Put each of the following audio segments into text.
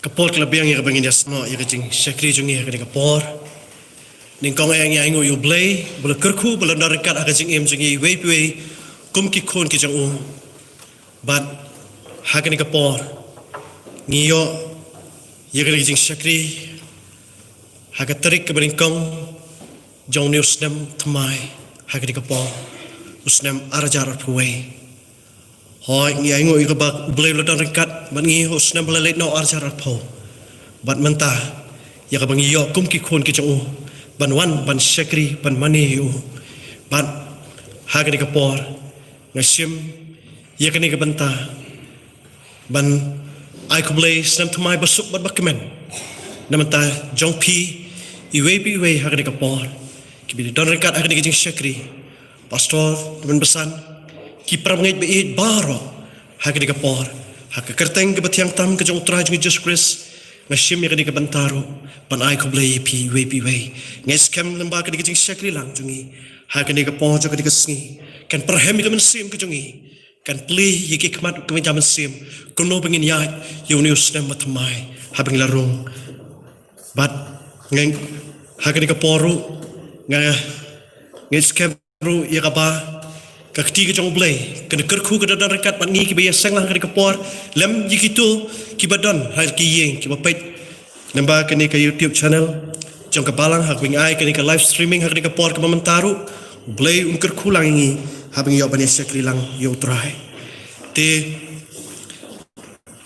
kapor kelabiang yang bangin jasno yang kecing syakri jungi yang kecing kapor ningkong yang ingo you blay bela kerku bela narikat kecing em jungi wei kum ki kon ki jang but hakani kapor ngiyo yang kecing syakri hakat terik ke beringkong jong ni Snem Thymmai hakani kapor Snem arajar puai hoi ngi aingo i kabak blay lo narikat but ngi Snem bela late no arajar po but mentah ya kabang iyo kum ki kon ki jang ban wan ban syakri ban mani yu ban hagani kapor ngasim ya kani kabanta ban ai kublay Snem Thymmai basuk bat bakmen namanta jong pi iwe hagani kapor kibi don rekat hagani kijing syakri pastor ban besan ki pramngait be baro hagani kapor hak kerteng ke batiang tam ke jong utra jong Jesus Christ ngasim ya kani kabantaro pan ai kublay pi we nges kem lemba kani kijing syakri lang jungi hagani kapor jo kani kesngi kan perhem ke mensim ke jungi kan pli yiki kmat ke jaman sim kuno bengin yai yuni Snem Thymmai habeng larung bat ngeng hagani kaporu nges kem ru ya kapa kakti ke jong blay kena kerku ke dadan rekat pat ngi ki biya sang lang kani kapor lem yikitu ki badan hal ki yeng ki bapait namba kani ke YouTube channel jong kabalang hak wing ai kani ke live streaming hak ni kapor ke mamentaru blay kerku lang ngi habeng yo bani syakri lang yo try te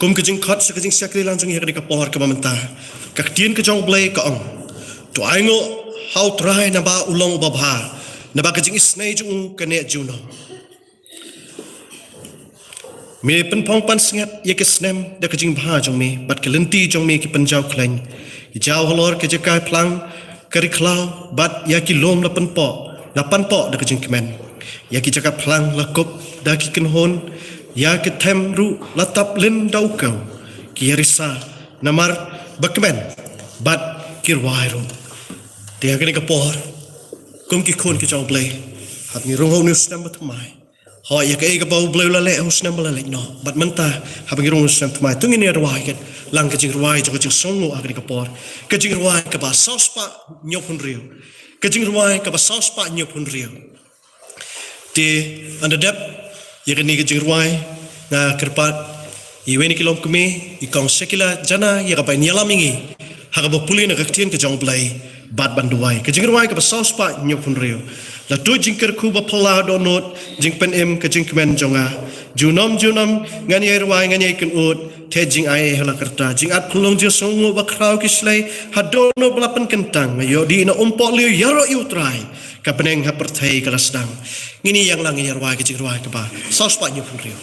kum ke jing khat ke jing syakri lang jong hak ni kapor ke mamenta kak tien ke jong blay ka ong to aingo how try namba ulong babha naba kajing isnay jung kane juno me penpong pan sengat ye ke Snem da kajing bha jong me bat ke lenti jong me ki penjau kleng ki jaw holor ke jekai plang kari klau bat ya ki lom la penpo da kajing kemen ya ki jaka plang la kop da ki kenhon ya ki them ru la tap lin dau kau ki risa namar bakmen bat kirwairu dia kene kapor kum ki kon ki jong blay hat ni rong ni Snem Thymmai ho ya ke ka bau blay la le Snem la le no bat menta ha bang rong Snem Thymmai tung ni arwai ket lang ka jing rwai jo jing songo agri ka por ka jing rwai ka ba sauspa nyopun riu ka jing rwai ka ba sauspa nyopun riu ti anda dep ya ke ni ka jing rwai na kerpat iweni kilom kumi ikong sekila jana ya ka ba nyalamingi ha ka ba puli na ka tien ka jong blay bat banduai ke jingruai ke saus pa nyopun rio la tu jingker ku ba pala do not jing pen em ke jing kemen jonga junom ngani ruai ngani ken ut te jing ai hala kerta jing at pulong je songo ba krau ki slai hadono belapan kentang yo di na umpok liu yaro yu trai ka peneng ha perthai kala sedang ngini yang lang ruai ke jingruai ke ba saus pa nyopun rio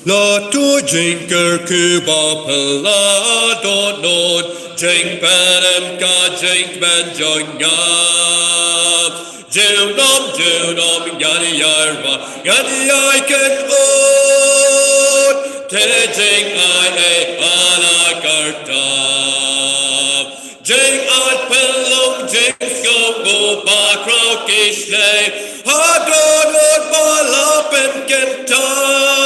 La tu jinker kuba pala don't know jink panem ka jink man jonga junom yani yarwa yani I can own te jink I ala karta jink at pelong jink go ba krau kishle ha don't balapen kentan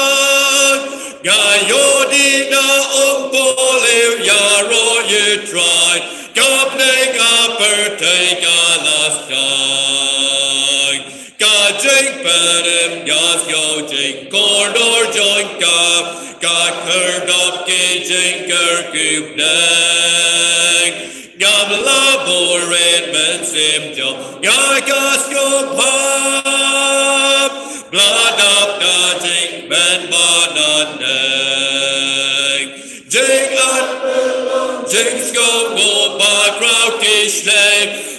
Gayodi na umpoleu yaro you tried Gopning upper take a last time Gajing panem gas yo jing corridor joint gap Got curved up gajing kurkup nang Gam labor red man sim jo Gagas go pop Blood up dodging man banana Jing at Jing go ba crowd kishle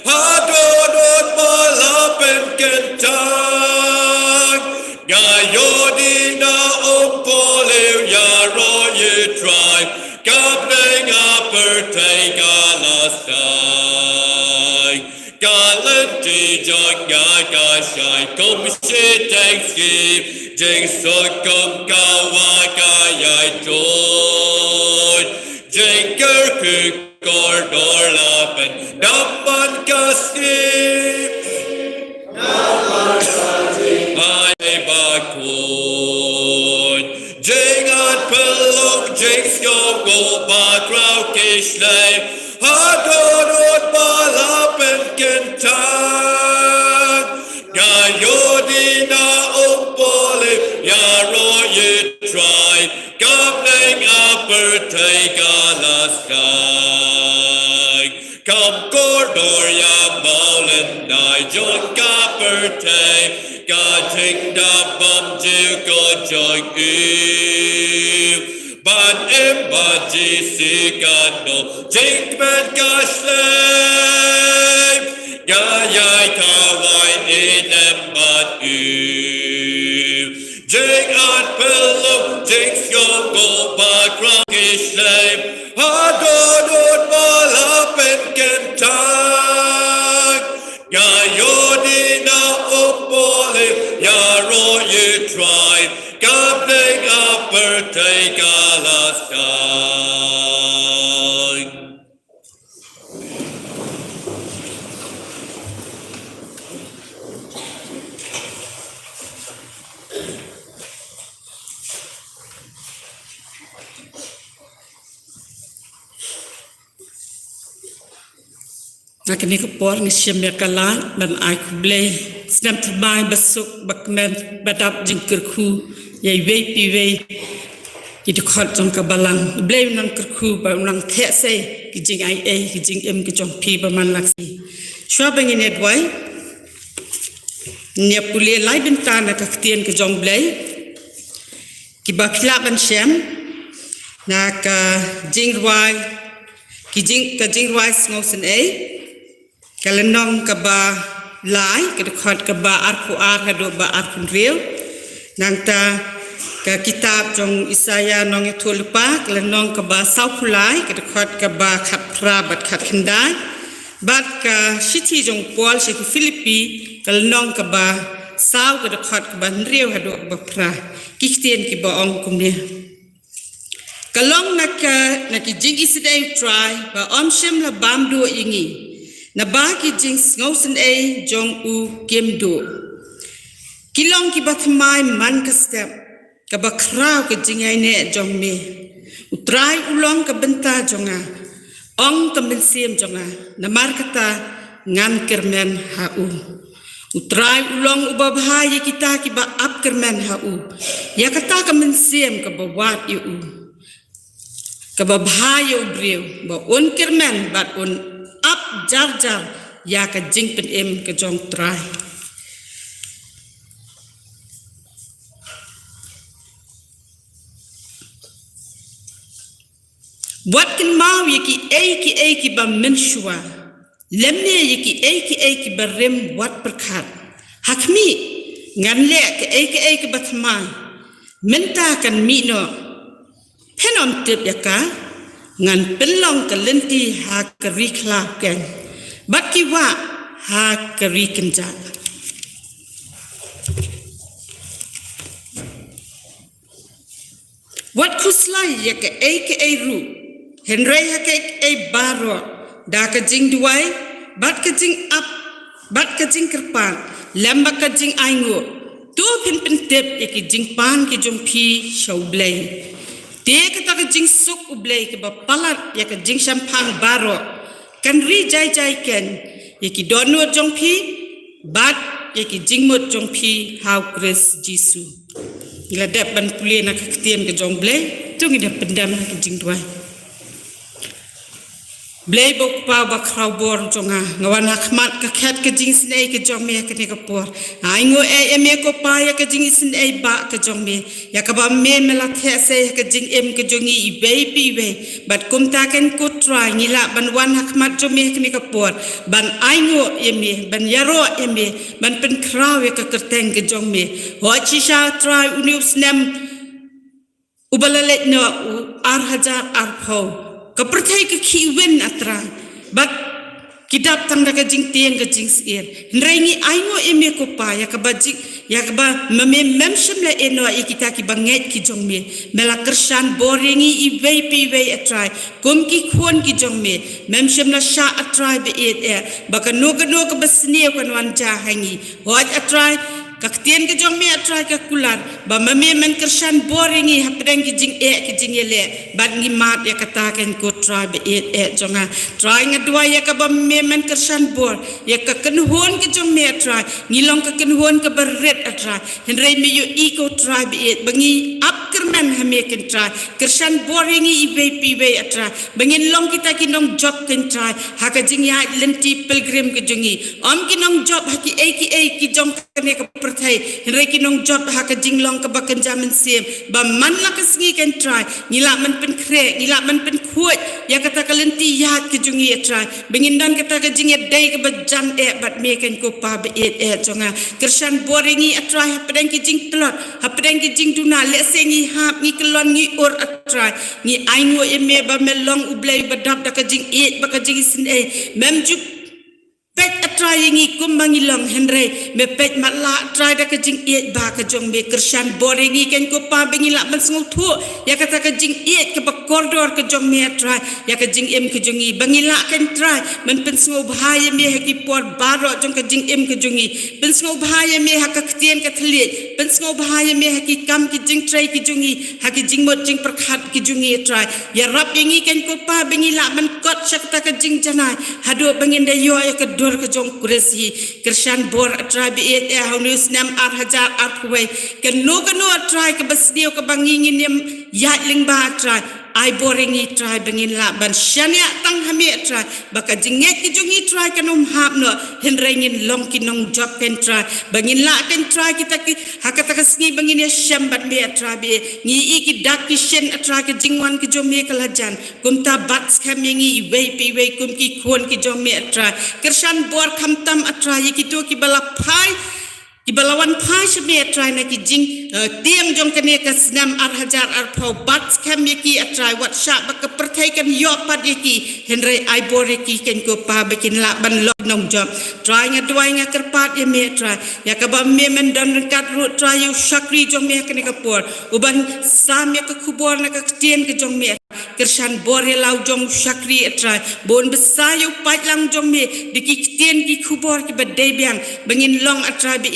Hadonot malapen kentang Gayodi na umpoleu yaro you tribe Gapning upper take a last time Galanti jog gaga shai kum shit thanksgiving Jing so kum kawaka yai toy Jing kerku corridor lapen Dapan kasih Dapan kasih Ay bakun Jing at Yodina Opole, Yaro ye try, Gabling upper take the sky. Come corridor ya Moulin, I join Copper take, God take the bum to go join you. But embaji sikano, Jinkman Gashlay, Gayai Kawai Edem but you. Jing at Pello, Jing Skoko, Bakrankish Lame, Hadodot Malap and Kentak, Gayodina Opole, Yaro you try, Gabling upper take Alaska. Nakini kapor ni Snem kalan ban ai kublei Snem Thymmai basuk bakmen badap jingkerku yai wei pi wei itu khot jong kabalang blei nang kerku ba nang the se ki jing ai ki jing em ki jong pi ba man laksi shwa bangin edwai nia puli lai bintana ka ktien ki jong blei ki ba khla ban shem na ka jing rwai ki jing rwai sngosen kalenong ka ba lai ka khot ka ba arku ar ka do ba arkun real nang ta ka kitab jong Isaya nong itulpa kalenong ka ba sau pulai ka khot ka ba khat pra bat khat khindai bat ka shithi jong pol shi Philippi kalenong ka ba sau ka khot ka ba real ha do ba pra kiktien ki ba ong kumne kalong na ki jing isidai try ba om shem la bam do ingi na ba ki jing sngosen jong u kem do kilong ki ba Thymmai man ka step ka ba kraw ka jing ai ne jong me utrai ulong ka benta jonga ong ka men siem jonga na mar kata ngan kermen ha u utrai ulong uba bahaya kita ki ba ap kermen ha u ya kata ka men siem ka ba wat yu u ka ba bahaya u breu ba un kermen bat un up jar ya ka jing pen em ka jong try wat kan mau ki ba menshua lemne ki ba rem wat perkhat hakmi ngan le ki ba Thymmai menta kan mi no penom tip yaka ngan penlong ka lenti ha kari khlap ken bat ki wa ha kari kenja wat khuslai ya ka ru henry ha ka baro da ka jing duai bat ka jing up bat ka jing kerpan lamba ka jing aingo tu pin tep ya ki jing pan ki jong phi show blai te kata ka jing suk ublei ke ba palat ya ka jing champang baro kan ri jai ken ya ki donu jong phi bat ya ki jing mot jong phi how Chris Jisu ila dep ban puli na ka ktien ke jong blei tung ida pendam ka jing duai blei bok pa ba kraw bor jonga ngawan hakmat ka khat ka jing snei ka jong me ka ne ka por aingo me ko pa ya ka jing snei ba ka jong me ya ka ba me mela the se ka jing em ka jongi I pi be bat kum ta ken ko try ngila ban wan hakmat jong me ka ne ka por ban aingo me ban yaro me ban pen kraw ya ka kerteng ka jong me ho chi sha try uniu Snem ubalalet no ar hajar ar pho kapertai ke kiwen atra bat kidap tang daga jing tieng ke jing sier nrengi aingo eme ko pa ya ka bajik ya ka ba mem shim la eno ikita ki banget ki jong me mela kershan boringi I pi atrai kum ki khon ki jong me mem shim la sha atrai be ba ka no ka basne kan wan ja hangi hoj atrai Kaktian ke jong me atrai ke kular ba mame men kersan boringi hapdeng ki jing yele ban ngi mat ya kata ken ko try be jonga try ngadua ya ka ba mame men kersan bor ya ka kenhuon ke jong me atrai ngilong ka kenhuon ke beret atrai henrei me yo iko try be bangi up kerman hame ken try kersan boringi ibe pibe atrai bangin long kita kinong job ken try haka jing ya lenti pilgrim ke jongi om kinong job haki ki jong kene ka perthai henrei kinong job haka jinglong ka bakan jaman sim ba man la ka sngi kan try ngila man pen kre ngila man pen khuat ya kata kalenti ya ke jungi try bengin dan kata ka jing dai ka bajan bat me kan ko pa be jonga kersan boringi atrai hapdeng ki jing plot hapdeng ki jing duna le sengi hap ngi kelon ngi or atrai ngi aingo e me ba melong ublai badap da ka jing ba ka jing sin mem juk pet atrai ngi kumbangi long henrei me pet matla atrai da ka jing ba ka jong me kersan boringi ken ko pa bengi la man sngu thu ya kata ka jing ka ba koridor ka jong me atrai ya ka jing ka jongi bangi la ken trai man pen sngu bahaya me ha ki por baro jong ka jing ka jongi pen sngu bahaya me ha ka ktien ka thli pen sngu bahaya me ha ki kam ki jing trai ki jongi ha ki jing mot jing prakhat ki jongi atrai ya rap ngi ken ko pa bengi la man kot sakta ka jing janai hado bangin da yo ya ka ke jong kuresi kersan bor atrai bi haunus Snem hajar arway ke no atrai ke basdio ke bangingin yam ya lingba atrai ai boringi try bangin la ban shania tang hami try baka jinget ki jungi try kanom hap no henrengin long ki nong job ken try bangin la ken try kita ki hakata kasngi bangin ya shambat me try be ngi iki dak ki shen try ki jingwan ki jomi kalajan kumta bats khamingi we pi we kum ki khon ki jomi try kersan bor khamtam try ki to ki bala phai Ibalawan pai shme atrai na ki jing tiang jong kene ka Snem hajar phau bat kham yaki atrai wat sha ba ka perthai kan yo pat yaki henrei ai bore ki ken ko pa bekin la ban lo nong job trai nga duai nga kerpat ya me trai ya ka ba me men dan kat ru trai yu shakri jong me kene ka por uban sam ya ka khubor na ka tien ke jong me kersan bore lau jong shakri atrai bon besayu pat lang jong me diki tien ki khubor ki badai biang bangin long atrai bi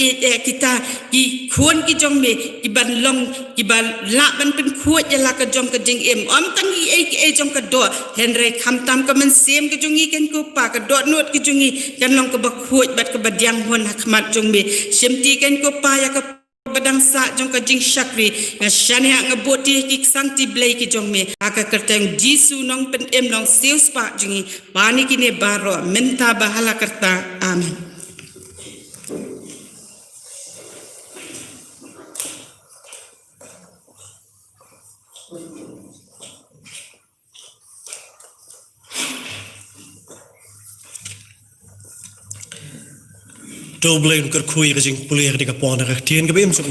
kita ki khon ki jong me ki ban long ki ban la ban pen khuat ya la ka jong ka jing om tangi ki jong ka do henrei kham tam ka man sem ka jongi ken ko pa ka do not ki jongi kan long ka ba khuat bat ka badyang hon hakmat jong me semti ken ko pa ya ka badang sa jong ka jing shakri nga shania nga boti ki santi blai ki jong me aka kerteng jisu nong pen nong seus pa jongi pani ki ne baro menta bahala kerta amen. Double ker khui ka jing pulir di ka pon ka tien ka bem so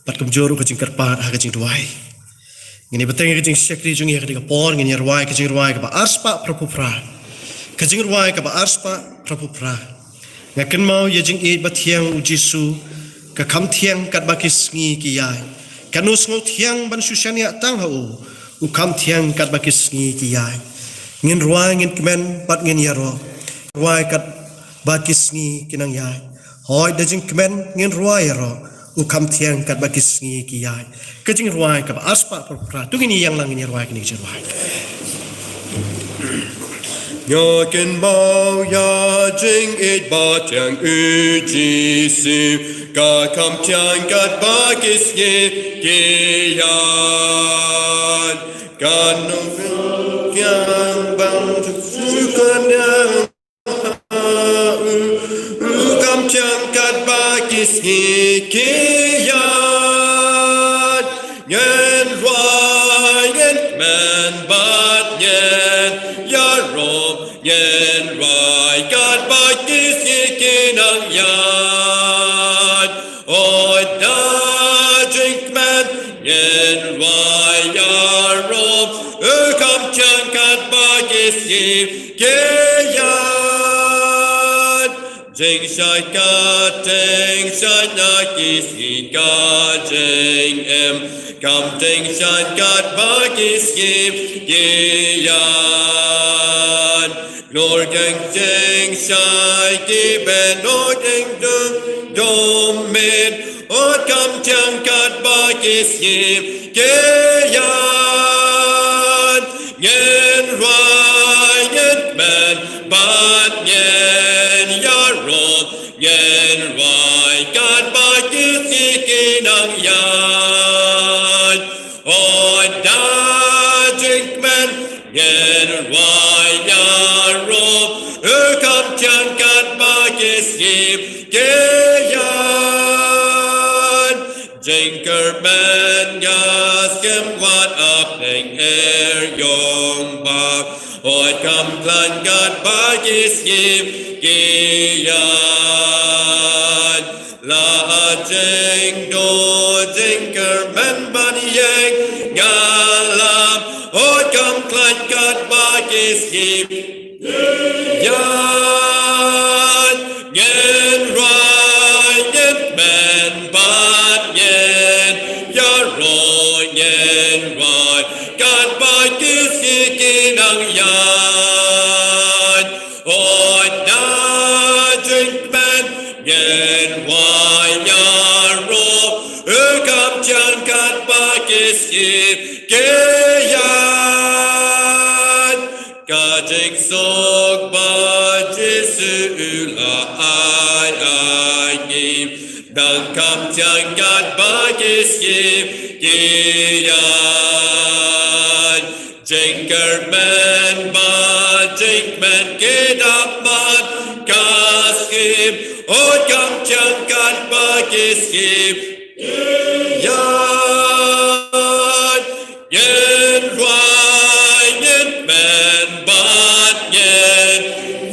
pat kum joru ka jing kerpat ha ka jing duai ngini beteng ka jing sekri jing ka di ka pon ngini ruai ka jing ruai ka ba arspa prapupra ka jing ruai ka ba arspa prapupra ngaken mau ye jing e ba thiang u jisu ka kham thiang kat ba ki sngi ki yai kanus ngo thiang ban sushania tang ha u kham thiang kat ba ki sngi ki yai ngin ruai ngin kmen pat ngin yaro ruai kat bakis ngi kinang yai hoi da jing kmen ngin ruai ro u kam thiang kat bakis ngi ki yai ka jing ruai ka aspa pra tu ngini yang lang ngini ruai kini jing ruai Nyakin mau ya jing it ba tiang u ji si ka kam tiang kat bakis ngi ki yai kan nu yang bang su kan yang Changkat bakis hikiyan Ngen ruai ngen men bat ngen Yarom ngen ruai kat bakis hikinang yan Oi da jink men ngen ruai yarom Ukam changkat bakis hikiyan Jing shai ka ting shai na ki si ka jing kam ting shai ka ba ki skip yan Lord jing jing shai ki ben no jing dum dom me kam chang kat ba kis yim ke yan ngen roi ngen men ban ngen yarop ngen roi kat ba kis kinang yan oi da drink men ngen roi yarop kam chang kat ba kis yim ke yan Jinker man gas kem wat up ning yong ba oi kam plan gat ba kis yim ke yan la jing do jinker man ban yang ngalam oi kam plan gat ba kis yim yan ngen rai ngen men ban ngen ya roi ngen rai kan ba kis kinang yan oi na drink men ngen wai ya ro kam chan kan ba kis ke yan ka jing sok ba Giêsu la ai kim đằng kam chan kan ba kis ke yan jinker men ba jing men ke dap man kas kim oi kam chan kan ba kis yan yen rai yen men ban yen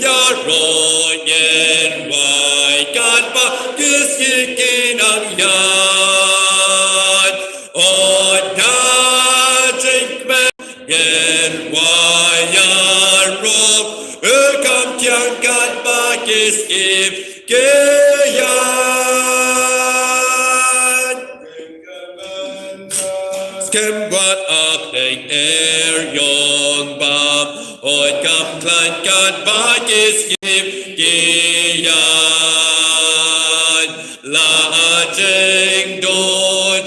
ya roi yen rai kan ba kis kinang yan oi da drink men yen rai ya rop kam chang kan ba kis ke yan Skem wat up ning yong bam oi kam plan kat ba kis ke yan la jing do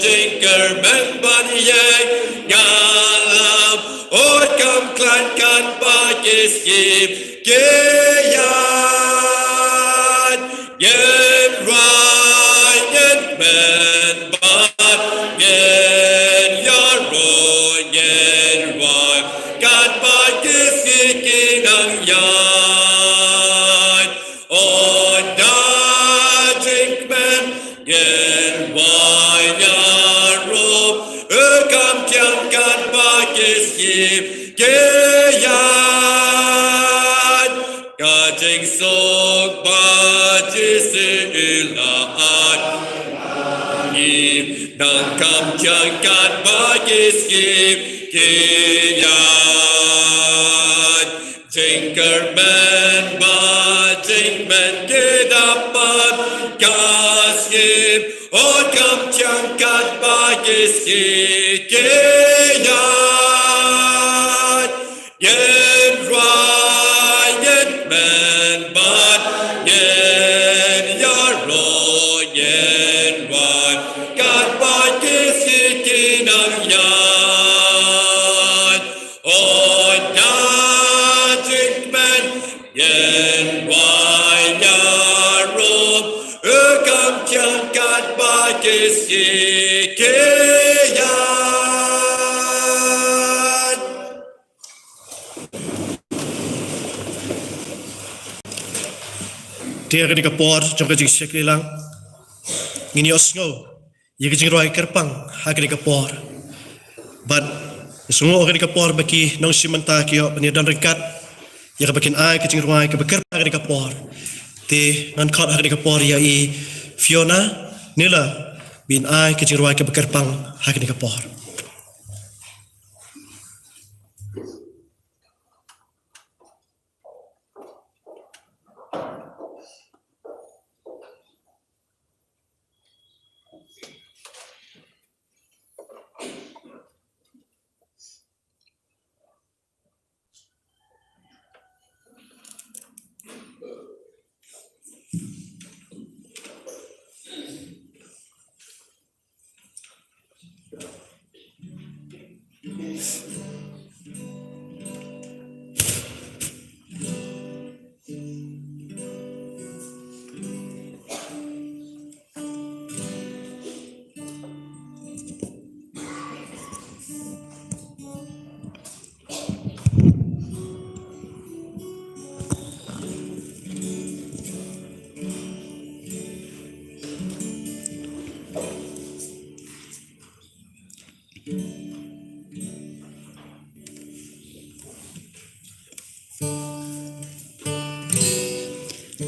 jinker men ban yang ngalam oi kam plan kat ba kis ke yan yen rai yen men ban yen ya roi yen rai kan ba kis kinang yan oi da drink men yen wai ya rop kam chang kan ba kis ke yan ka jing sok ba Giêsu la ai kim đằng kam chang kan ba kis ke yan jinker men ba jing men ke dap man kas kim oi kam chang kan ba kis ke yan yen rai yen men ban yen ya roi yen rai kan ba kis kinang yan oi da drink men yen wai ya rop kam chang kan ba kis ke yan Dia kini kapor jong kajing sekli lang ngini osngo ye kajing roi kerpang ha kini kapor but sungo kini kapor baki nong simanta kio bani dan rekat ye kabakin ai kajing roi ke bekerpang kini kapor te nan khat ha kini kapor ya i Fiona nila bin ai kajing roi ke bekerpang ha kini kapor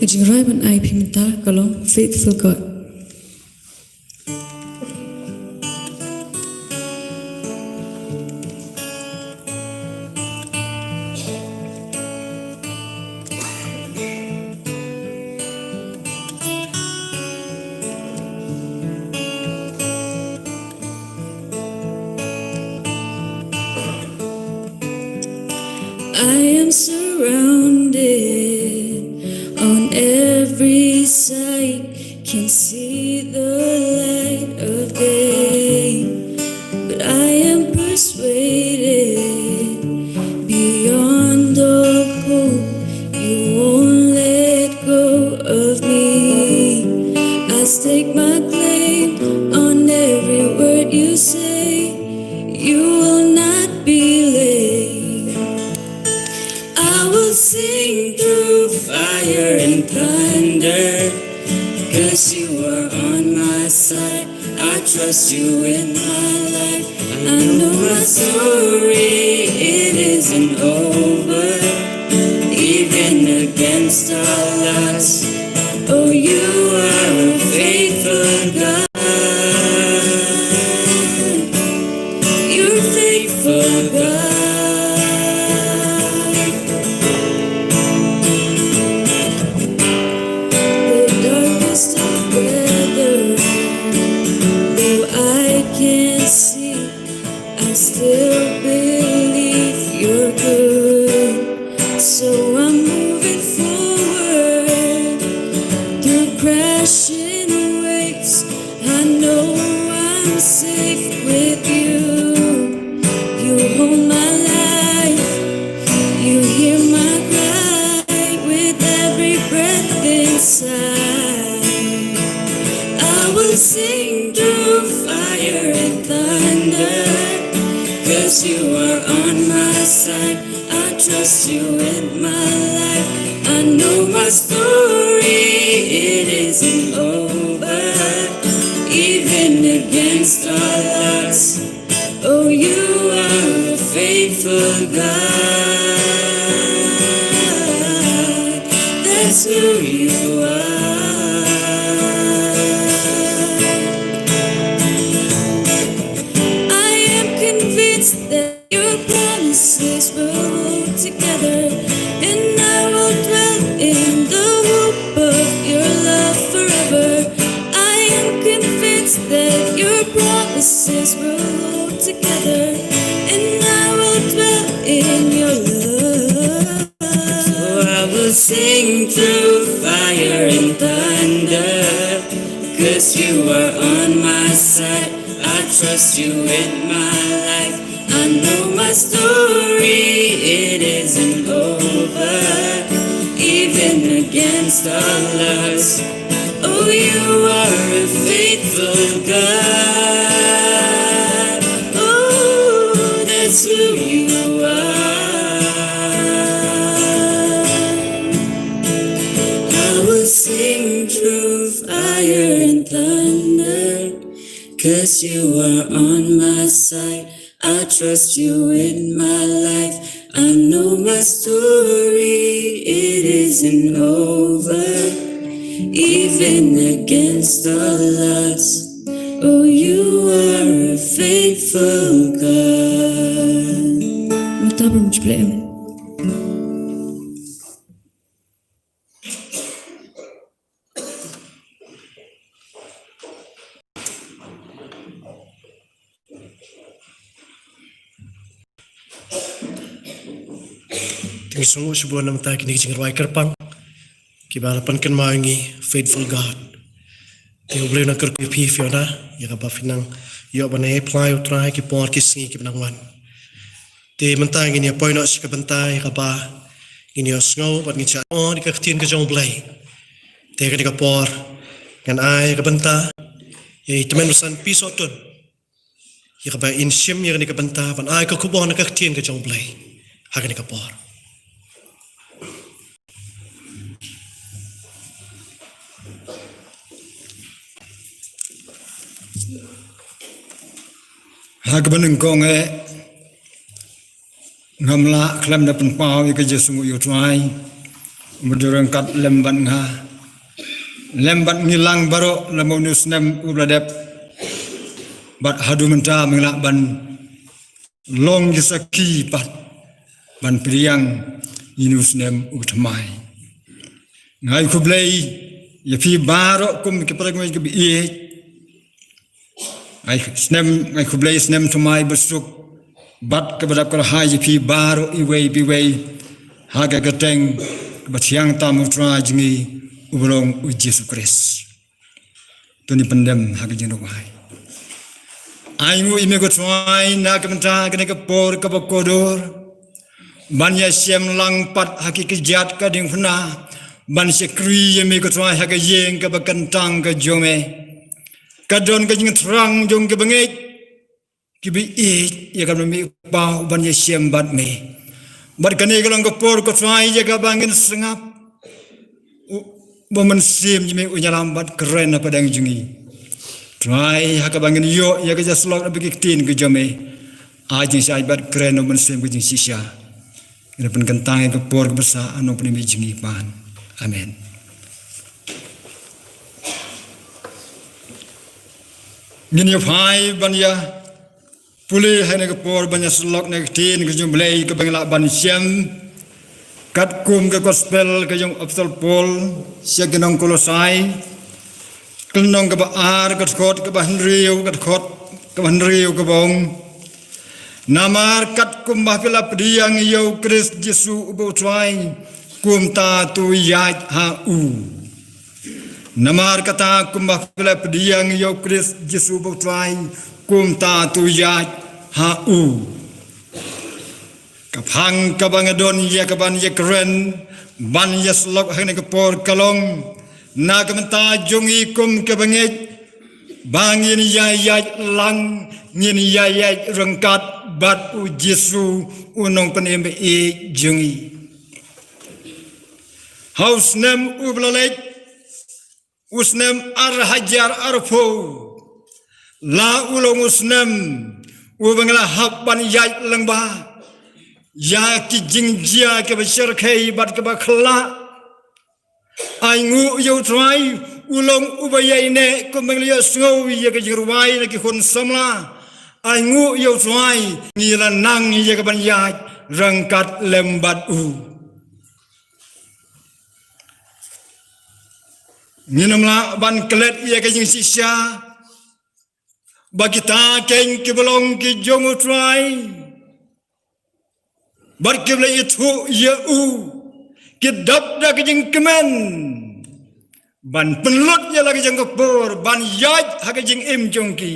Jingirai ban ai pimta kalong faithful God. I am surrounded on every side, can see the light of day, but I am persuaded beyond all hope, you won't let go of me. I stake my claim on every word you say, you will not be late. I will sing through fire and thunder, 'cause you are on my side. I trust you in my life. I know my story, it isn't over, even against all odds. Oh, you are a faithful God. You're faithful God. I still believe you're good, so I'm moving forward through crashing waves. I know I'm safe with you. You hold my life, you hear my cry with every breath inside. I will sing through fire and thunder, 'cause you are on my side. I trust you in my life. I know my story, it isn't over, even against all odds. Oh, you are a faithful God. That's who you are. That your promises will hold together, and I will dwell in the hope of your love forever. I am convinced that your promises will hold together, and I will dwell in your love. So I will sing through fire and thunder, 'cause you are on my side. I trust you in my life. I know my story, it isn't over, even against all odds. Oh, you are a faithful God. Oh, that's who you are. I will sing through fire and thunder, 'cause you are on my side. I trust you in my life. I know my story, it isn't over, even against all odds. Oh, you are a faithful God. Matabang problema. Tinggi sungguh sebuah nama tak kini jingirai kerpang. Kibarapan kan mangi faithful God. Te boleh nak kerja pif ya na, ya kapa finang, ya bana apply utrai ki por ki singi ki benangwan. Te mentang ini apa nak sih kebentai kapa ini asngau buat ngicat oh di kertiin ke jong belai. Te ke por kan ai kebenta, ya teman usan pisotun. Ya kapa insim ya ke benta, ban ai ke kubon nak kertiin ke jong belai. Hakan ke por. Hagbaneng kong ngamla klam na penpau ke jesungu yutrai mudurang kat lemban nga lemban ngilang baro lemonu Snem ubladep bat hadu menta mengelak ban long gisaki pat ban priang inu Snem Thymmai ngai kublei ya pi baro kum ke perang ke bi ai Snem ai kublai Snem Thymmai besuk bat kepada kerahai pi baru iwei biwei haga geteng batiang tamu tra jingi ubrong Yesus Kristus tuni pendem haga jenowai ai mu ime ko twai na kementa kene ke por ke bakodor ban ya sem lang pat haki kejat ka ding phna ban se kri ime ko twai haga yeng ke bakantang ke jome kadon ke jing trang jong ke bengej kibi ya kan mi pa ban ye siam bat me bat kane galang ko por ko trai ya ka bangin sengap bo man sim jime unyalam bat keren apa dang jungi trai ha ka bangin yo ya ka jaslok abi tin ke jame ajing sai bat keren man sim ke jing sisya ina pen kentang ke por besa anu pen mi jungi pan amen. Ngin yo phai ban ya pulih hai nak por banyak selok nak tin ke jumlai ke bangla ban siam kat kum ke gospel ke jong apostol Paul sia genong Kolosai kenong ke baar ke khot ke bahnriu ke khot ke bahnriu ke bong namar kat kum bahpila pediang yo Kristus Yesu ubo twai kum ta tu yat ha u namar kata kum bahpila pediang yo Kristus Yesu ubo twai kum ta tu yat ha u kapang kabangadon ya kaban ya keren ban ya slok hane ke por kalong na kamenta jungi kum kabanget bangin ya lang ngin ya rengkat bat u Yesu unong penembe e jungi haus nem ublalek usnem ar hajar arfo la ulong Snem ubangla habban yai lengba ya ki jingjia ke besar kai bat ke bakla ai ngu yo trai ulong ubayai ne ko manglia sngo ya ke jirwai ne ki khun samla ai ngu yo trai ni la nang ya ke ban yai rangkat lembat u ni namla ban klet ya ke jing sisya bagi ta keng ke belong ke jong trai bar ke le itu ya u ke dap da ke jing kemen ban penlut ya lagi jang kepor ban yai ha ke jing im jong ki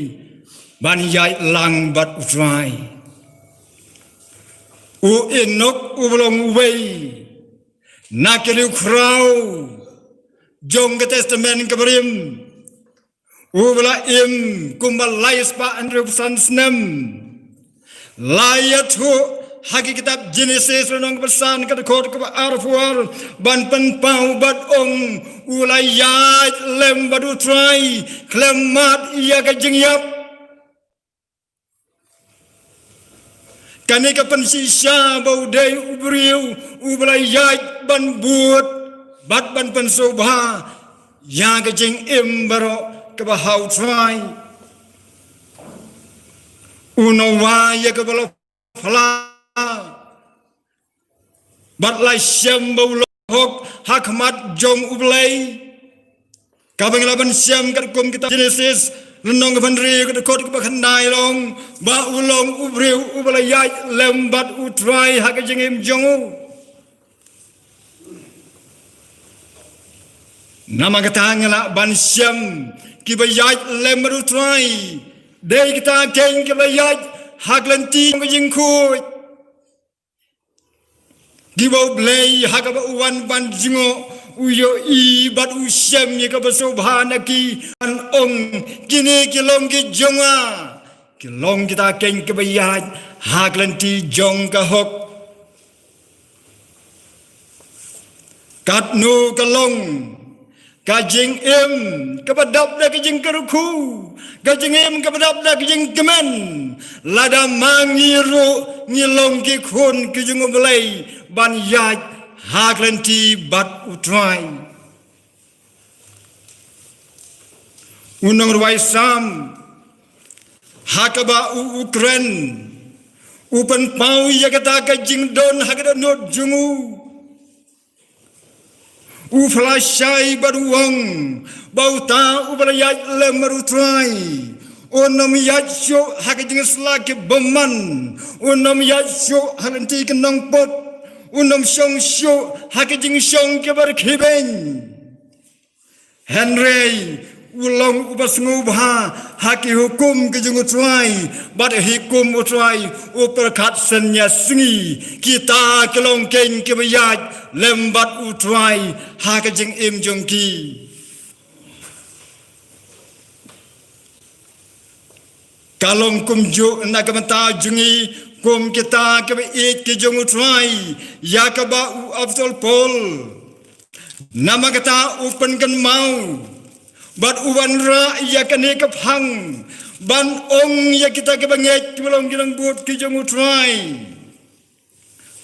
ban yai lang bat trai u enok u belong wei na ke lu krau jong ke testament ke berim ubla im kumbal lais pa andrusan Snem layatu haki kitab Genesis renong pesan ke dekot ke arfuar ban pen pau bat ong ulayat lem badu trai klemat ia ke jengyap kani ke pensisya bau dai ubriu ulayat ban buat bat ban pensobha ya ke jeng im baro ke bahau trai unawa ya ke balo pala bat lai syam bau hok hakmat jong ublai kabang laban syam kat kum kita Genesis renong bandri ke dekot ke bakhandai long ba ulong ubriu ublayai lembat utrai hak jengim jongu nama kata ngala ban syam kibayat lemru try dei kita keng kibayat haglanti nging khoi Gibau blay hagaba uwan ban jingo uyo I bat usem ye kabasobhana ki an ong kini kilong ki jonga kilong kita keng kebayat haglanti jong kahok katnu kalong kajing em kabadap da kajing keruku kajing em kabadap da kajing kemen lada mangiru ngilong ki khun kijung belai ban yat haglanti bat utrai unong ruai sam hakaba ukren upan pau yakata kajing don hagada not jungu Uflashai baruang bauta ubalayat lemerutrai onom yatsyo hakajing selaki beman onom yatsyo halanti kenong pot onom syong syo hakajing syong kebar kibeng Henry ulong ubas ngubha haki hukum kejung utrai bad hikum utrai uperkat senya sengi kita kelong keng kebayat lembat utrai hakajing im jongki kalong kumjo nakamata jungi kum kita kebayat kejung utrai yakaba u Abdul Pol nama kata upen kan mau Bat uwan ra ia kene kephang ban ong ya kita ke banget belum gilang buat ki jong utrai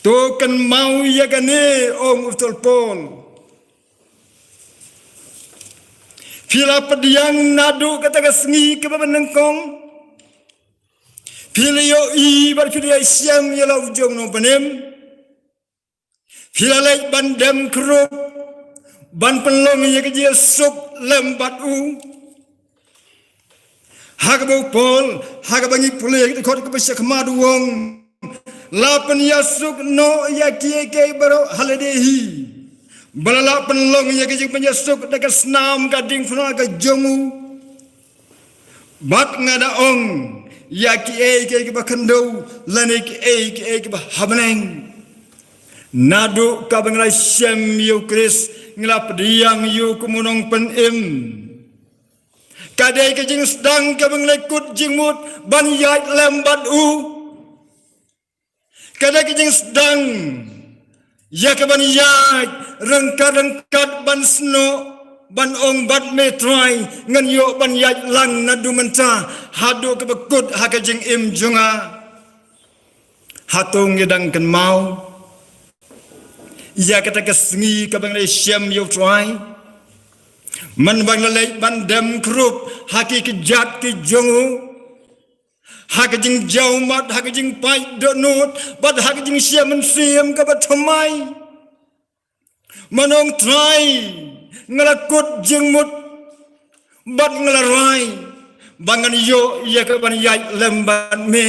to kan mau ya kene ong utol pol Pila pediang nadu kata kesengi ke babenengkong Pila yo I bar pila siam ya lau jong no penem Pila lek bandem kerup ban pelong ya ke sup lembat u hagabau pol hagabangi pulih di kot kebesya kemadu wong lapan yasuk no ya kie baro haladehi balala pelong ya ke penyasuk dekat Snem gading funa ke jongu bat ngada ong ya kie bakendo lane kie bahabeneng nadu kabang syam yu kris ngelap diang yu kumunong penim kadai kejing sedang kabang lekut jingmut ban yat lembat u kadai kejing sedang ya kaban yat rengkat ban sno ban ong bat metrai ngan yo ban yat lang nadu menta hadu kebekut hakajing im junga hatung yedang kan mau ia kata kesengi kabang le syam yo try man bang le bandam krup haki kejat ke jongu hakajing jaumat hakajing pai donut bad hakajing syam siam ka Thymmai manong try ngelakut jengmut bad ngelarai bangan yo ia ka ban yai lemban me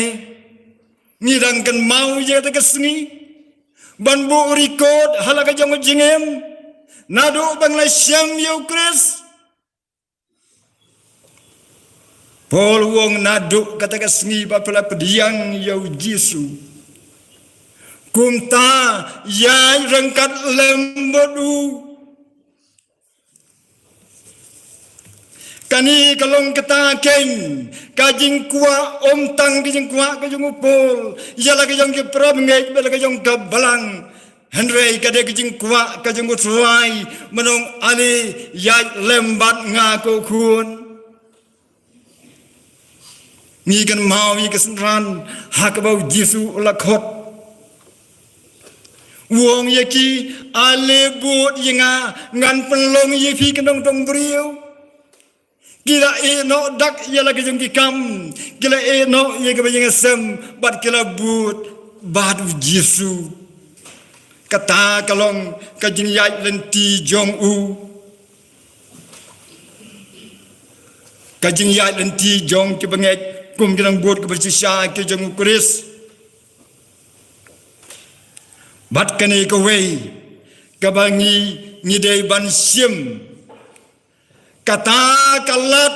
ngidangkan mau ia kata kesengi ban bu record halaka jong jingem nadu bangla syam yo kris pol wong nadu kata kesengi bapala pediang yo jisu kumta yai rengkat lembodu kani kalong kata keng kajing kuah om tang kajing kuah kajing upol yala kajing ke pram ngai bela kajing ke balang Henry kade kajing kuah kajing utrai menong ali yai lembat ngaku kun ni kan mau ni kesenran hakabau jisu lakot wong yaki ale bot yenga ngan pelong yepi kendong dong beriu Gila no dak yala ke jong kam gila no ye ke bajing sem bat kila but badu Yesu kata kalong kajing yai lenti jong u kajing yai lenti jong ke banget kum kilang but ke bersisa ke jong kuris bat kene ke wei kabangi ngidei ban sim kata kalat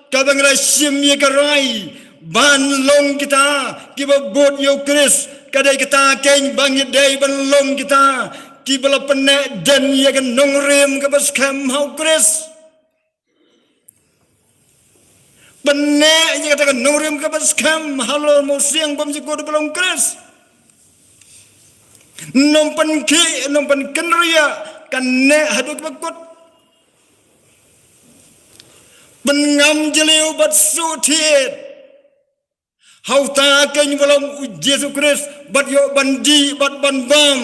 kabang sim ye karai ban long kita kiba bot yo kris kadai kita keng bangit dai ban long kita kibala penek dan ye kan nongrem ka bas kam hau kris penek ye kata kan nongrem ka bas kam halo mo siang bam jiko de balong kris nompan ki nompan kenria kan ne haduk bakut pengam jeliu bat sutit hau ta keng balong Yesus Kristus bat yo bandi bat ban bam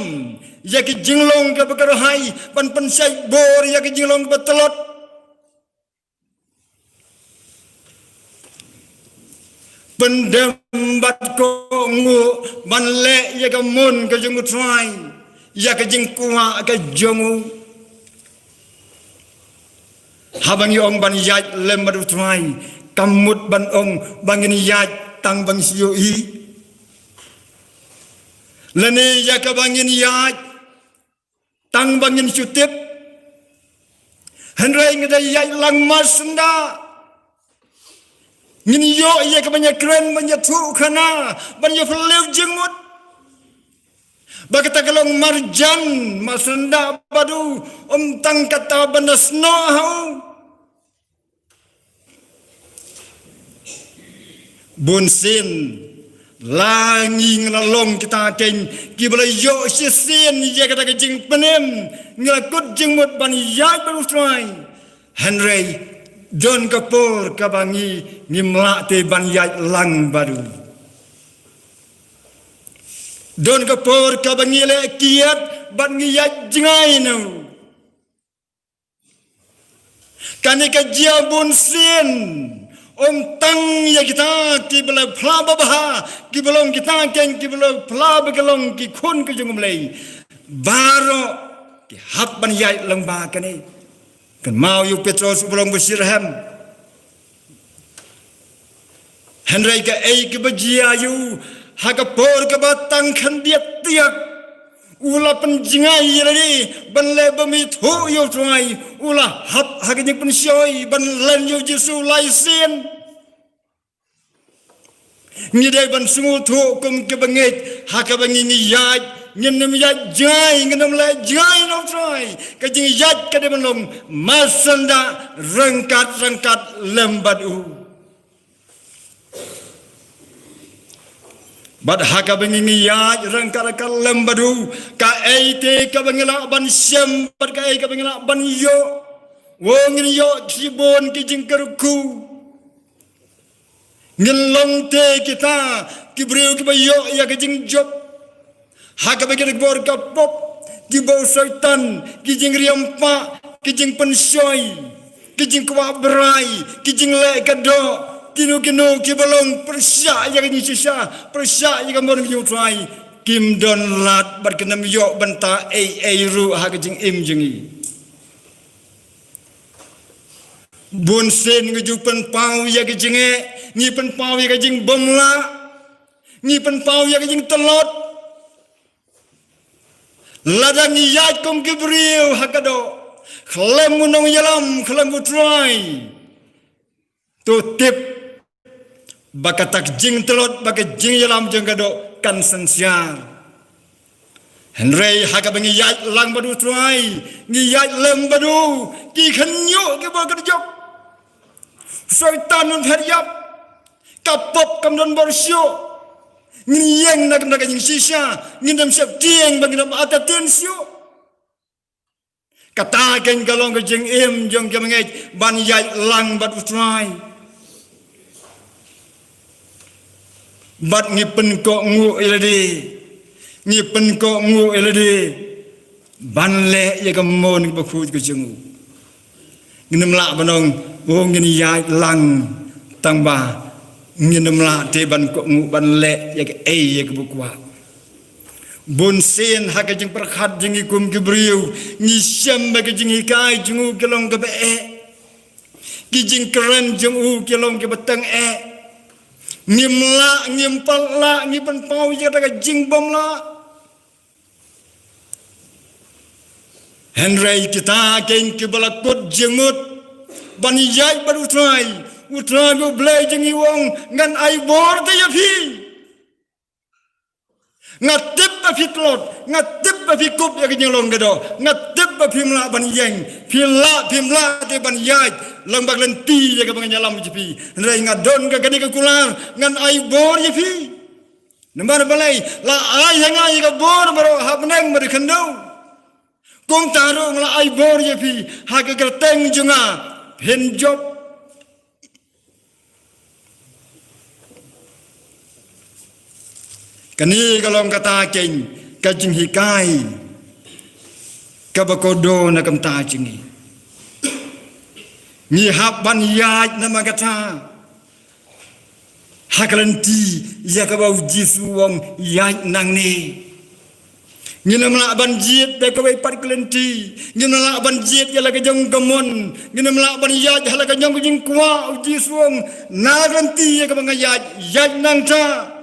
ya ki jinglong ka bakar hai ban pensai bor ya ki jinglong ka telot pendem bat ko ngu ban le ya ka mun ka jungu trai ya ka jing kuwa ka jongu habang yong ban yat lem badu trai kamut ban ong bangin yat tang bang siyo i lene ya ka bangin yat tang bangin syutip henrai ngada yat lang masenda ngin yo ya ka banyak keren banyak tu kana banyak flew jengmut bagata kalong marjan masenda badu tang kata banda sno hau bunsin langi ngelalong kita keng kibala yo sisen ye kata kejing penem ngelakut jengmut ban yat baru try Henry John kapur kabangi ngimla te ban yat lang baru Don kapur kabangi le kiat ban ngiyat jengai no kanika jia bunsin tang ya kita ki bela pla baha ki belong kita keng ki bela pla begelong ki khun ke jungum lei baro ki hap ban yai lengba kani kan mau yu Petrus belong bersirham Henry ka ei ke bajia yu ha ka por ka batang khan dia tiak ula penjingai lagi ban le bami thu yo trai ula hap ha ke pen sioi ban len yo Yesu lai sin ni dai ban sungu thu kum ke banget ha ka bangi ni yat ngin nem yat jai ngin le jai no trai ka jing yat ka de ban masanda rangkat lembat u bad haka bangini ya rangkara kalam badu ka eite ka bangila ban syam bad ka ei ka bangila ban yo wongin yo kibon ki jingkarku ngilong te kita kibriu ki bayo ya ka jingjob haka bangila bor ka pop ki bo syaitan ki jingriam pa ki jing pensoi ki jing kwa berai ki jing le ka do kinu kibalong persya ya ni sisa persya ya gamon yu try kim don lat bar kenam yo banta ei ru ha jing im jingi bun sen ngu pen pau ya jinge ni pen pau ya jing bomla ni pen pau ya jing telot ladang ya kom kibriu hakado khlem munong yalam khlem try to tip bakatak jing telot bakat jing yalam jengkado kan sensiar Henry haka bangi yat lang badu try ni yat lem badu ki khanyo ke bakat jok syaitan nun hariap kapop kam don borsyo ni yang nak jing sisa ni dam sep tieng bangi dam ata tensyo kata ken galong ke jing im jong ke mangai ban yat lang badu try bat ngipen ko ngu elade ban le ya kamon ba khu ko jungu nginem la banong o ngin ya lang tang ba nginem la te ban ko ngu ban le ya ke ei ya ke bukwa bun sen ha ke jing perkhat jing kum kibriu ni syam ba ke jing kai jungu kelong ke be ki jing keren jungu kelong ke betang ngimla ngimpal la ngipan pau ya daga jing bom la Henry kita keng ke balakut jemut ban yai ban utrai bu blai jengi wong ngan ai bor te ya phi ngatip ba phi klot ngatip ba phi kup ya ke long gedo ngatip ba phi mla ban yeng phi mla te ban yai lang bak lenti ya ke bang nyalam ji phi nrai ngadon ke gani ke kular ngan ai bor ya phi nambar balai la ai hanga ya ke bor baro habneng mer khandau kong tarung la ai bor ya phi ha ke kerteng junga pen job kani kalong kata keng kajing hikai kabakodo na kamta jingi ni hab ban yaj na magata hakalanti ya kabau jisu wong yaj nang ni ni namla ban jiet be kabai pat kalenti ni namla ban jiet ya la kajong gamon ni namla ban yaj hala kajong jing kwa jisu wong na ganti ya kabang yaj nang ta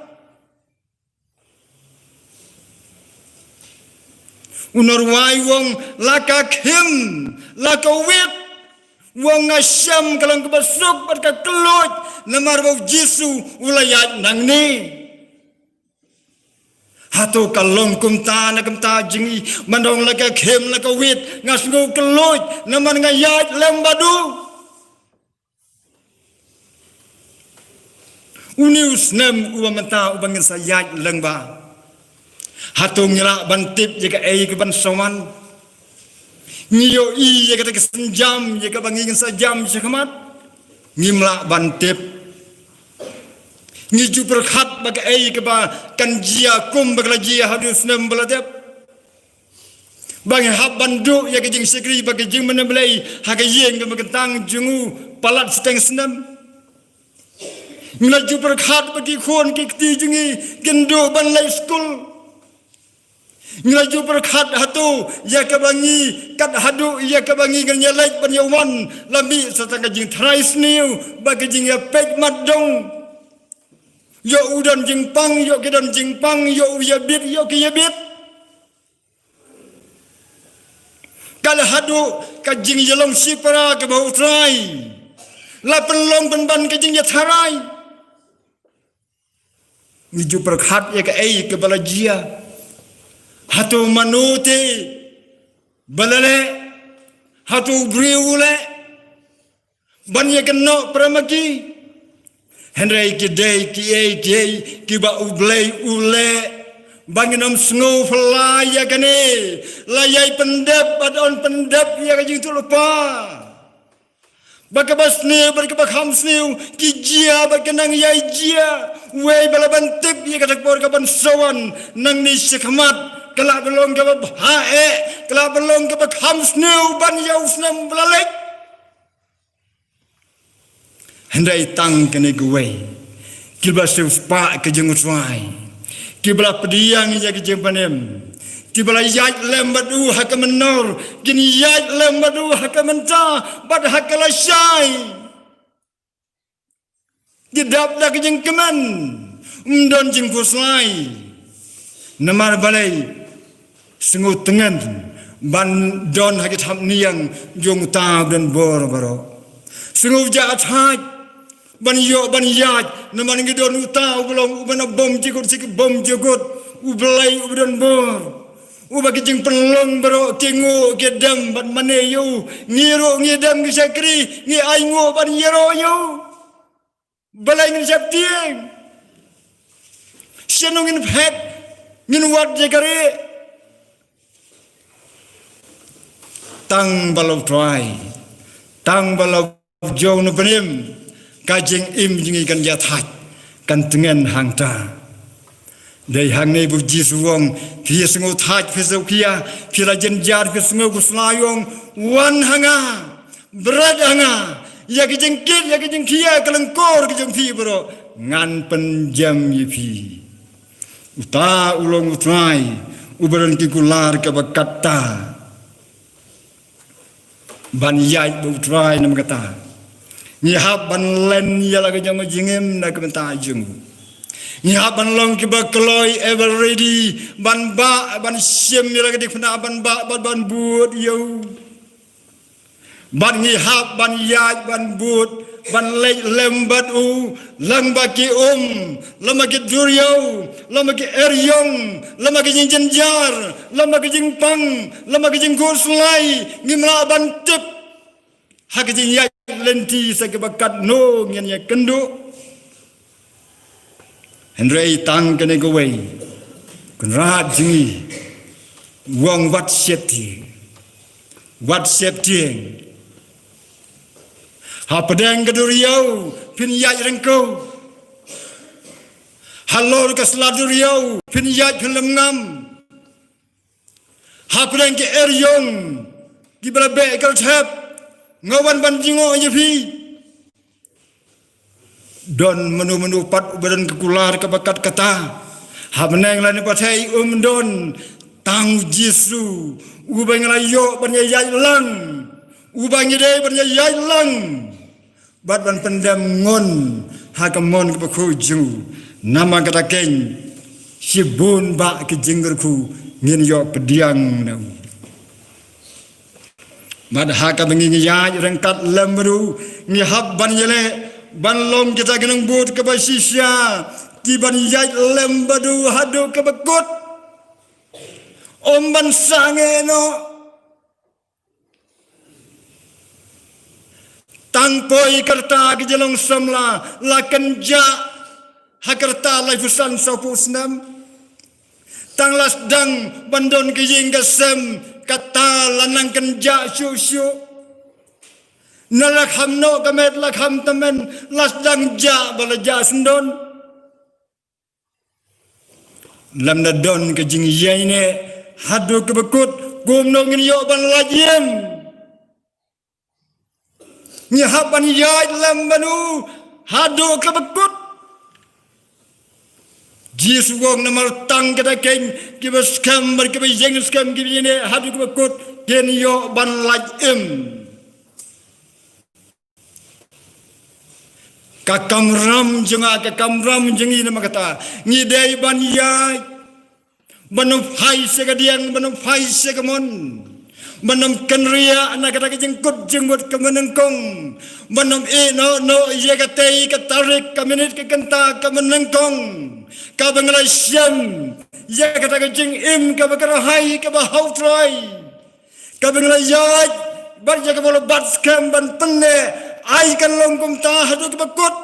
unor wai wong laka khim laka wit wong ngasham kalang kebasuk bat ka keloj namar bau jisu ulayat nang ni hatu kalong kumta na kumta jingi mandong laka khim laka wit ngasngu keloj namar ngayat lembadu unius nem ubamanta ubangin sayat lengba hatung nyala bantip jika ke ban sawan ngiyo jika tak senjam jika bangingin sajam sekamat ngimla bantip ngiju berkhat bagi ke ba kanjia kum bagi jia hadus nem beladep bagi hab bandu jika jing sekri bagi jing meneblai haga yeng ke bagentang jungu palat seteng senem ngaju berkhat bagi khon ke kti jingi gendo ban lai school ngaju berkhat hatu ya kabangi kat hadu ya kabangi ganya laik ban yawan lambi satang jing thrais niu bagi jing ya pek madong yo udan jing pang yo kedan jing pang yo ya bit yo ke ya bit kal hadu ka jing yalong sipara ke bau trai la penlong ban ke jing ya tharai ngiju berkhat ya ke balajia hatu manute balale hatu briule banya keno pramaki henry kidei ki ba ublei ule banginam sngo fly ya kane layai pendep adon pendep ya kajing tu lupa bakabas ne bakabam sneu ki jia bakanang yai jia we balabantip ya katak por kaban sawan nang ni sekhamat kelak belum ke hae kelak belum ke kham sneu ban yau snem blalek hendai tang kene gue kibla spa ke jengutrai kibla pediang ya ke jempanem kibla yaj lembadu hakamenor kini yaj lembadu hakamenta bad hakala syai didap dak jengkeman ndon jing puslai namar balai sengut tengan ban don hakit ham niang jong ta dan bor baro sengut jaat haj ban yo ban yaj naman ngidon uta belum ban bom jikut sik bom jikut ublai ubdan bor ubagi jing penlong baro tingu gedam ban mane yo ngiro ngidam ki sakri ngi ai ngo ban yero yo balai ngi sap tieng senungin phet ngin wat jekare tang balau try tang balau jong no penim kajing im jingi kan jathat kan tengen hangta dei hang nei bu ji suwong phi sengu thaj phi so kia phi la jen jar phi sengu kuslayong wan hanga berat hanga ya kijing kit ya kijing kia kelengkor kijing phi bro ngan penjam yi phi uta ulong utrai uberan ki kular ke bakata ban yai bu utrai nam kata ni hab ban len ya la ke jam jingem na ke ta jung ni hab ban long ki bakloi ever ready ban ba ban sim ya la ke dik na ban ba ban buat yo ban ngi hab ban yaj ban but ban lej lembat lang baki lamagi duryau lamagi eryong lamagi jinjar lamagi jingpang lamagi jinggur sulai ngimla ban tip hak jing yaj lenti sakebakat no ngen ya kendu Henry tang kene gowei kun rat jingi wong wat seti ha pedang keduriau pin yaj rengkau halor ke seladuriau pin yaj film ngam ha pedang ke eryong di berabe kal thep ngawan ban jingo nyepi don menu pat badan kekular ke bakat kata ha meneng lan patai don tang jisu ubang layo ban yaj lang ubang ide ban yaj lang bat ban pendam ngon hakamon ke pakuju nama kata ken sibun ba ke jinggerku ngin yo pediang nam mad haka bengi ya rengkat lemru ni hab ban yele ban long kita geneng but ke basisya ki ban yai lembadu hadu ke bekut om ban sange no tangpoi kerta ke jelong samla la kenja hakerta lai fusan sopu Snem tanglas dang bandon ke Jingiaseng kata lanang kenja syu nalak hamno kamet lak ham temen las dang ja balaja sendon lam nadon ke Jingiaseng ne hadu ke bekut gumno ngin yo ban lajiem ni haban yai lam banu hadu ke bekut jis wong namar tang kita ken kiba skam ber kiba jeng skam kiba ne hadu ke bekut ken yo ban lajiem kakamram jengi nama kata ni dai ban yai banum phai segadian banum phai segamon banum kenria anak kata jengkut jenggut ke menengkong banum no ye katei katarik ke menit ke kenta ke menengkong ka bangalai syam ye kata jeng im ke bakarahai ke bahau trai ka bangalai yai bar jaga bola bat skam ban penne ai kan longkum ta hadu ke bakut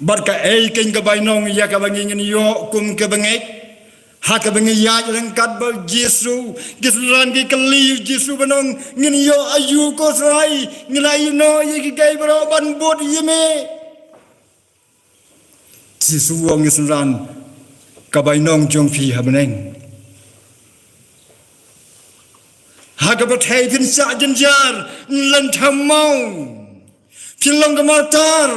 barka ei ken ke bainong ya ka bangin yo kum ke bangek ha ke bangi ya rengkat ba Yesu gisran ki keli Yesu banong ngin yo ayu ko sai ngilai no ye ki gai bro ban bot yeme Yesu wong gisran ka bainong jong phi ha baneng ha ka bathai phin sa jinjar lan thamau phin long ka martar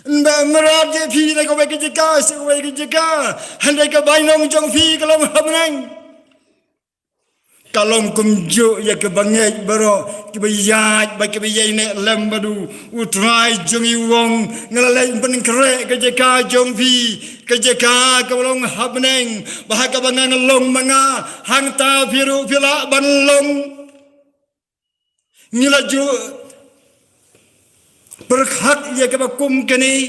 Mbak merat je phi nak kau bagi jaga, saya bagi jaga. Handai kau bainong jong phi kalau hamnang. Kalau kumjo ya ke bangai baro, ke bayat, bagi bayai ne lembadu, utrai jong iwong, ngalalai pening kerek ke jaga jong phi, ke jaga kau long hamnang. Bahak bangang long manga, hang ta phiru phila ban long. Ngilaju berhak ia kebakum kini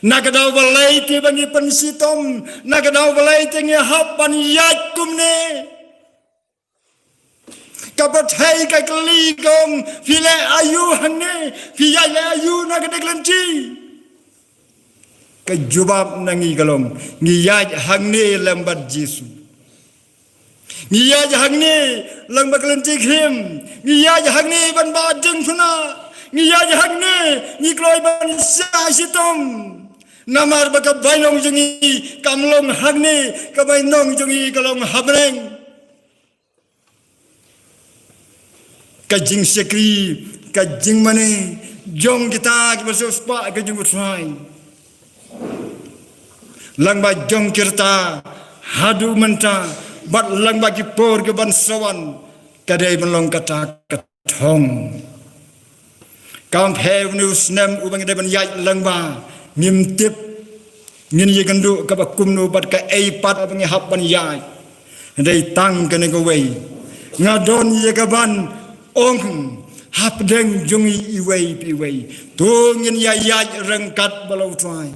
nak daw balai ti bangi pensitom nak daw balai ti ngahap ban yakum ne kapat hai ka keligong file ayu hane fiyai le ayu nak deklenci kejubab nangi kalom ngiyaj hangne lambat Yesu ngiyaj hangne lambat kelenci khim ngiyaj hangne ban bajeng thuna ngiya jahangne ni kloi ban sa sitom namar baka bainong jengi kamlong hagne ka bainong jengi kalong habreng ka jing sekri ka jing mane jong kita ki basos pa ka jing utrai lang ba jong kirta hadu menta bat lang ba ki por ke ban sawan kadai melong kata kathong Kam phê nu Snem ubang de ban yai langba ngim tip ngin ye gandu ka bakum nu bat ka ei pat abang hap ban yai Dei tang kene ko wei ngadon ye kaban ong hap deng jungi iwei piwei tungin ya rengkat balau trai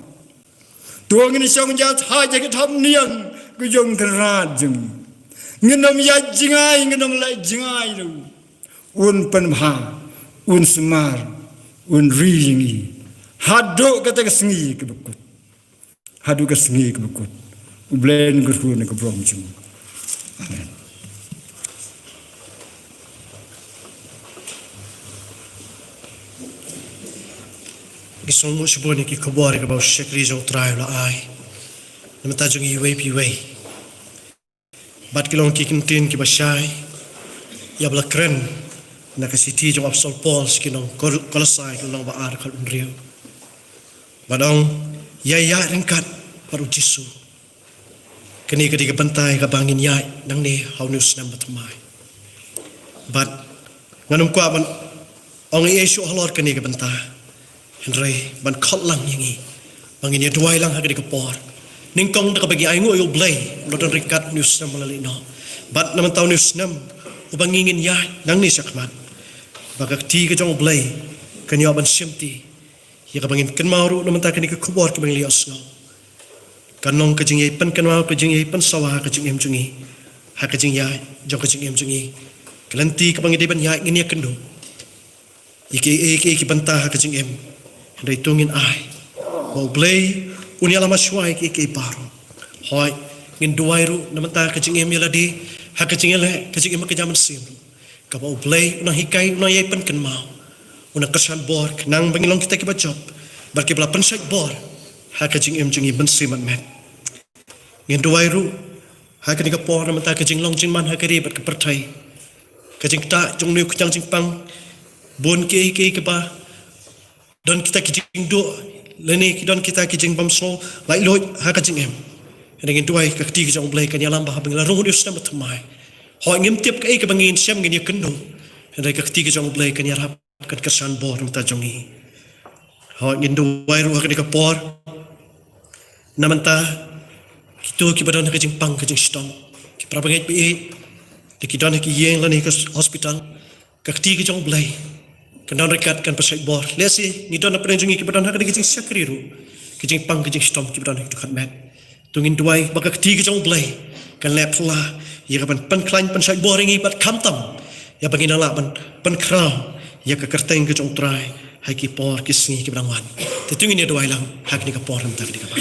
tungin song jat ha je thom niang ku jong krat jung nginom ya jingai nginom lai jingai lu un pen ha un smar un ringi hadu kata kesengi ke bekut hadu kesengi ke bekut ublen gurku ne ke brom jung amen. Kisong mo siya ni kikabori ka ba shekri jong try la ai. Namata jong iway piway. Bat kilong kikintin ki ba siyay. Yabla kren na kasiti jong apsol Paul skinong kolasay kilong ba ar kal unriyo. Badong yaya ringkat paru Jisu. Kani kadi kabantay kabangin yay nang ni haunus Snem Thymmai. Bat nganong kwa ban ong Yesu halor kani kabantay. Henry ban khot lang yingi bangin ya duai lang hagri kapor ningkong da bagi aingo yo blay lodon rikat news na malali no bat naman taw news nam ubangingin ya nang ni sakmat bagak ti ka jong blay kanyo ban simti ya ka bangin kan mauru naman ta kani ka kubor ka bangli osno kanong ka jing pan kanwa ka jing pan sawa ka jing em jungi ha ka jing ya jong ka jing em jungi kalanti ka bangin ban ya ngini kendo iki banta ha ka jing em Dari tungin ai, mau blay, unia lama suai ke paro. Hoi, ngin duai ru, namanta kacing em yaladi, ha kacing ele, kacing em kejaman sim. Kapau blay, unang hikai, unang yaipan kan mau, unang kesan bor, kenang bangilong kita kibat job, barki bela pensak bor, ha kacing em jungi ben siman met. Ngin duai ru, ha kani kapor, namanta kacing long jing man ha kari bat kepertai, kacing ta jung niu kacang jing pang, bon ke ba. Don kita kijing do leni don kita kijing bamso lai loi ha ka jing em dengan tuai ka ti kijong blai kan yalam ba bang la rong di Snem Thymmai ho ngim tiap ka bangin sem ngin kendo dengan ka ti kijong blai kan yarap kan kesan bor mata jongi ho ngin do wai ru ka ni ka por namanta kitu ki badon ka jing pang ka jing stom ki prabangai pi ki don ki yeng lani ka hospital ka ti kijong blai Kendang rekat kan pasai bor. Lihat sih, ni don apa yang kibadan hak kejing sakriru, kejing pang kejing stom kibadan itu kan mat. Tungin duai baka ketiga jong blai kan lep lah. Ya kapan penklan pasai bor ini bat kamtam. Ya bagi nala pen krau. Ya kekerteng kejong trai. Hai kipor kisni kibadan wan. Tungin dia duai lang hak ni kapor entah ni kapor.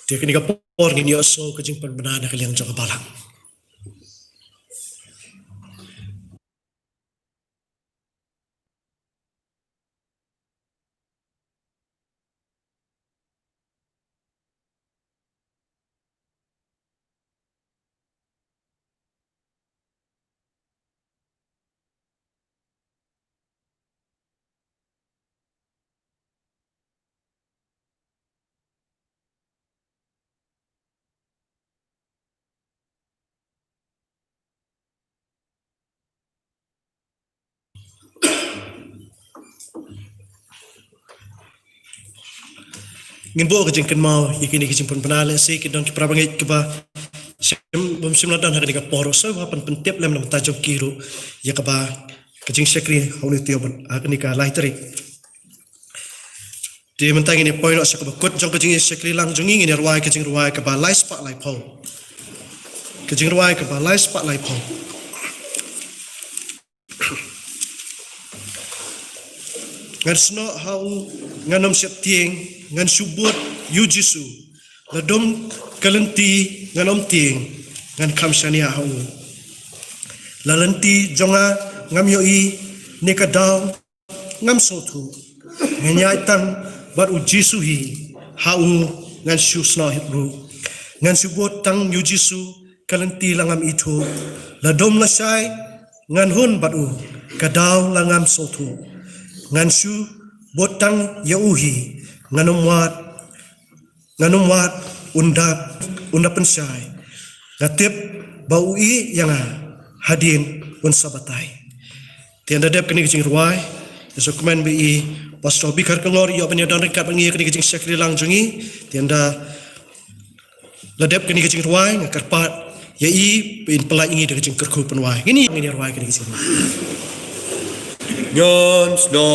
Dia kini kapor ngini oso kejing penbenana kaliang jaga balang. Ngin bo kejing ken mau yakini kejing penbenana si kidon kiprabangit keba Bumsim ladan hari kapor so hapan pentip lem nam tajam kiru ya keba kejing sekri hauli tioban akni ka laiteri. Dia mentang ini poin ok sakaba kut jong kejing sekri lang jong ingin ruai kejing ruai keba lai spak lai pau. Kejing ruai keba lai spak lai pau. Ngan sno hau nganom siap tieng ngan subut yujisu ladom kalenti nganom tieng ngan kamsania hau lalenti jonga ngam yoi nekadaw ngam sotu nganyai tang bar ujisu hi hau ngan susna hibru ngan subut tang yujisu kalenti langam itu ladom lasai ngan hun batu kadaw langam sotu ngan su botang yauhi nganum wat undap pensai ngatip bau i yang hadin un sabatai tiada dep kini kecing ruai so komen bi pastor bikar kelor yo benya dan rekat bangi kini kecing sekri lang jengi tiada ladep kini kecing ruai ngakarpat ya i bin pelai ingi de kecing kerku penwai ini ruai kini kecing Ngan sna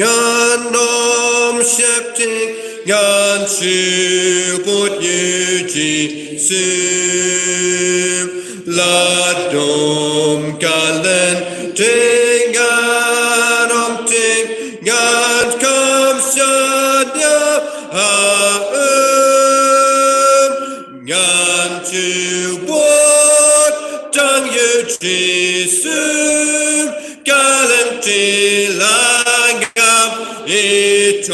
ngan nom septing ngan subut yuji sim ladom kalen tingan om ting ngan kam sadya ngan subut tang yuji sim langam itom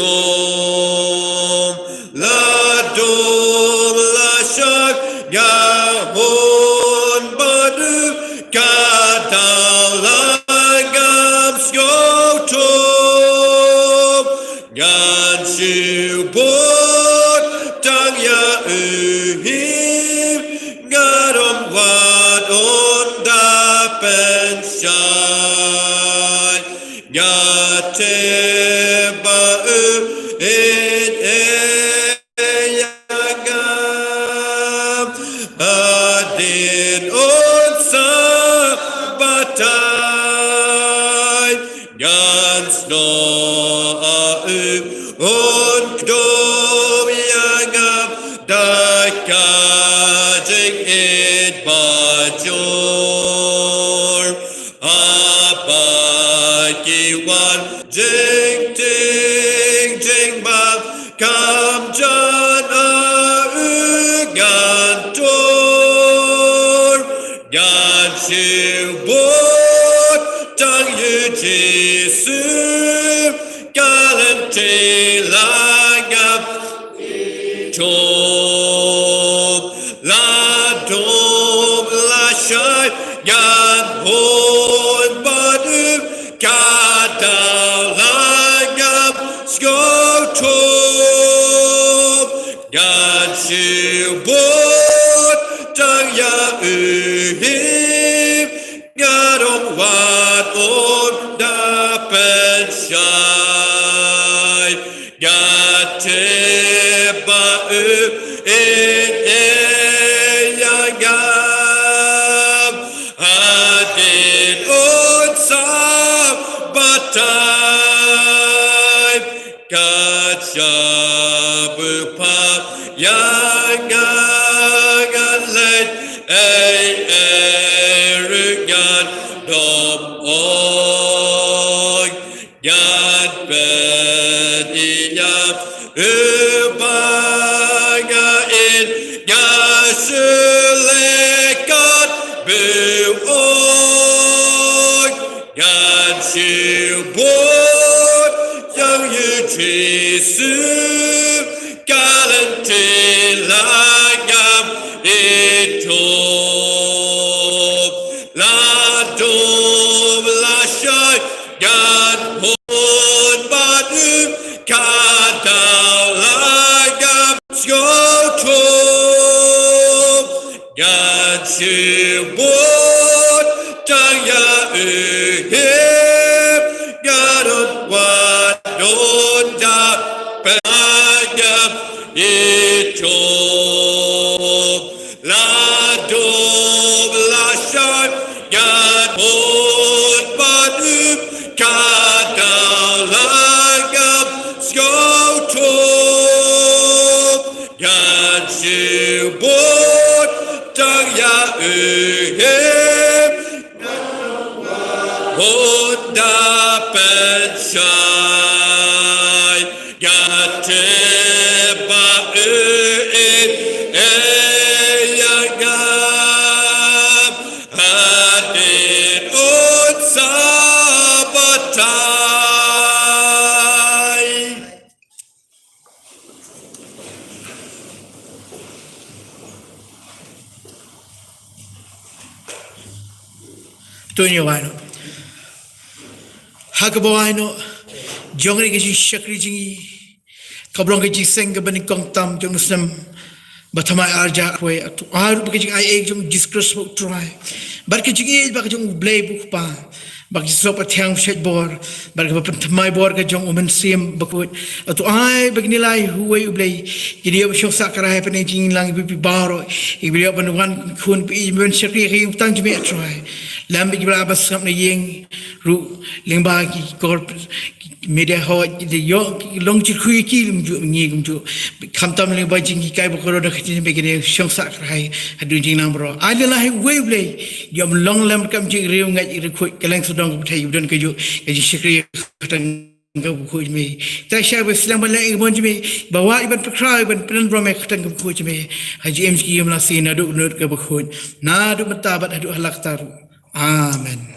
ladom lasak gahon badu kadal langam skotom gan subut tang ya uhim garom wat onda pensai Gateba in eyagam adin unsa batai gans no unkdom yagam dakajing it bajor Kiwan jing ting jing bab kam jana ugantor gan shibut tang yu jisu galante langam tob la dom la shai gan hon badu Kadalangam skotom gan shibut tang ya uhim gadom wat on da pensai gateba in eyagam adin unsa time Kacabupap Yangan let Erigan Dom Og Yan Bediyam Ubaga in Yasulekat Buog Yan Shibor Yang Yutrisu Galanti Lagam Itop Ladom Lashai Yan Hon Badum Kadal Lagam Skotop Yan Shibor Tanya Uhim Gadot Wadon Da Pagam Itop Ladom Lashai Yan Hon Badum Kadal Lagam Skotop Yan Shibor Tanya Uhim Honda Penshai Gateba Uin Eyagam Hadin Un Sabatai Tunyo wano. Hakabawaino. Jong ni kasi Shakri Jingi. Kabrong kasi Jingiaseng kabaning kong tam jong Snem. Thymmai arja kwe atu aru bakajing ai ek jong discuss mo try barkajing e bakajing blay book pa bakajing sopa tiang shet bor barkajing Thymmai bor ka jong umen sim bakut atu ai bagnilai huway blay jadi ab shong sakara pa ne jing lang bi baro ibli ab wan kun pi men shakri ki tang jme try lambi bla bas sam ne yeng ru lingba ki kor media ho de yo long chi khui ki lum ju ngi gum ju kham tam le ba jing ki kai ba ko da khiti be gre shong sa khai hadu jing nam bro ala la hai we blay yom long lam kam jing riu ngai ri khu keleng sudong thai yu don ke ju ke ji shikri khatan ga khu me ta sha be slam ba le bon ji me ba wa iban prakrai ban pen bro me khatan ga khu ji me haji mski yom la sina du nut ga ba khu na du mata bat hadu halak taru amen.